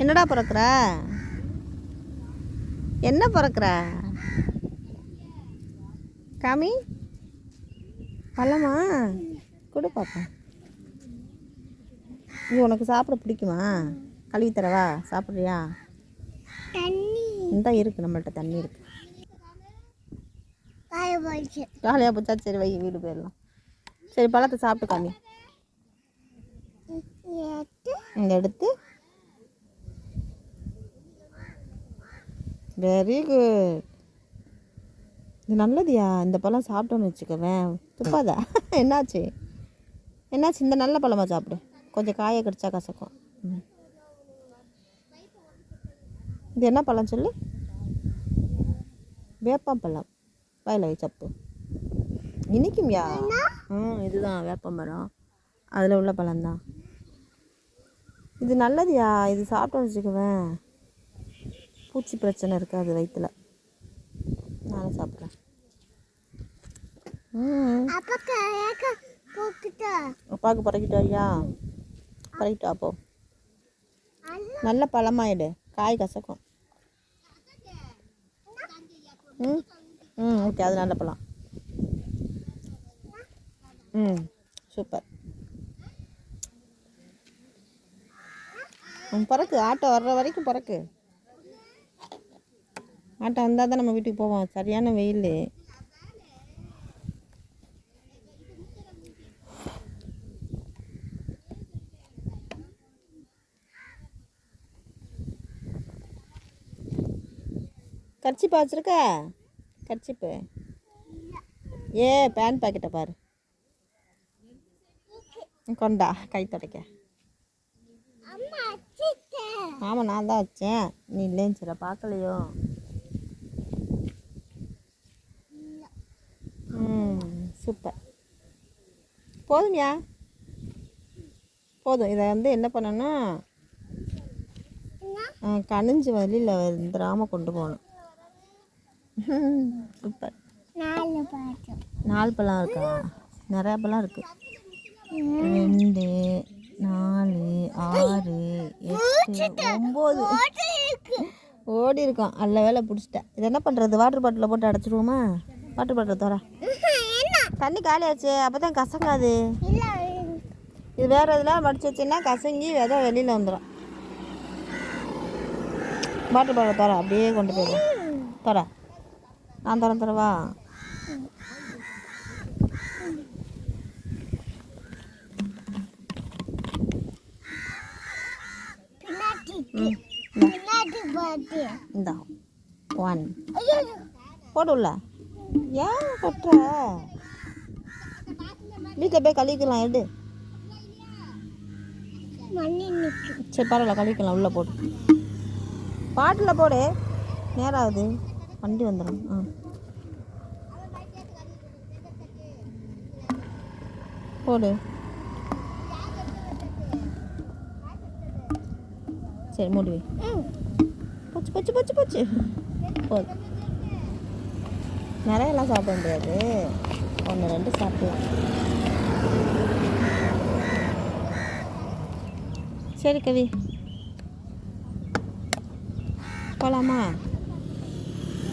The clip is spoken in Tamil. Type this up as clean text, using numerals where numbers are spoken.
என்னடா பிறக்கிற? என்ன பிறக்கிற? காமி பழமா கொடு பார்ப்போம். இது உனக்கு சாப்பிட பிடிக்குமா? கழுவி தரவா? சாப்பிட்றியா? இந்த இருக்கு, நம்மள்ட்ட தண்ணி இருக்கு. காலையாக போச்சா? சரி வை, வீடு போயிடலாம். சரி பழத்தை சாப்பிட்டு காமி. இங்கே எடுத்து. Very good. இது நல்லதுயா. இந்த பழம் சாப்பிட்டோன்னு வச்சுக்கவேன், துப்பாதா? என்னாச்சு? என்னாச்சு? இந்த நல்ல பழமா சாப்பிடு. கொஞ்சம் காயை கடிச்சா கசக்கும். இது என்ன பழம் சொல்லு? வேப்பம்பழம். வாயில் வை சப்பு. இனிக்கும்யா. இதுதான் வேப்பமரம், அதில் உள்ள பழம்தான். இது நல்லதுயா. இது சாப்பிட்டோன்னு வச்சுக்குவேன், பூச்சி பிரச்சனை இருக்காது வயிற்றுல. நானும் சாப்பிட்றேன். அப்பாவுக்கு பறக்கிட்டு வரியா? பறக்கிட்டு அப்போ நல்ல பழமாயிடு. காய் கசக்கும். ஓகே, அது நல்ல பழம். சூப்பர். பறக்கு. ஆட்டோ வர்ற வரைக்கும் பறக்கு. ஆட்டோ வந்தால் தான் நம்ம வீட்டுக்கு போவோம். சரியான வெயில். கர்ச்சிப்பா வச்சுருக்க? கர்ச்சிப்பு பேன் பாக்கெட்டை பாரு. கொண்டா கை துடைக்க. ஆமாம், நான் தான் வச்சேன். நீ இல்லைன்னு சொல்ல, பார்க்கலையோ? சூப்பர். போதும்யா, போதும். இதை என்ன பண்ணணும்? கனிஞ்சு வெளியில் வந்துடாமல் கொண்டு போகணும். சூப்பர். 4 பழம் இருக்கா? நிறையா பழம் இருக்கு. 2 4 6 8 9 ஓடி இருக்கோம். நல்ல வேலை பிடிச்சிட்டேன். இது என்ன பண்ணுறது? வாட்டர் பாட்டிலில் போட்டு அடைச்சிடுவோமா? வாட்டர் பாட்டில் தர தண்ணி காலியாச்சு. அப்போ தான் கசங்காது. இது வேறு இதில் மடிச்சு வச்சுன்னா கசங்கி விதை வெளியில் வந்துடும். வாட்டர் பாட்டில் தர அப்படியே கொண்டு போயிடுவோம். தர நான் தரவா? இந்தா 1 போடுல. ஏன் கட்டுற? வீட்டில் போய் கழுவிக்கலாம். எடு. சரி பரவாயில்ல, கழுவிக்கலாம். உள்ளே போடு. பாட்டில் போடு. நேரம் ஆகுது, வண்டி வந்துடும். போடு. சரி மூடி வை. போச்சு போச்சு போச்சு போச்சு. போது. நிறையெல்லாம் சாப்பிட முடியாது. 1 2 சாப்பிடலாம். சரி கவி, போகலாமா?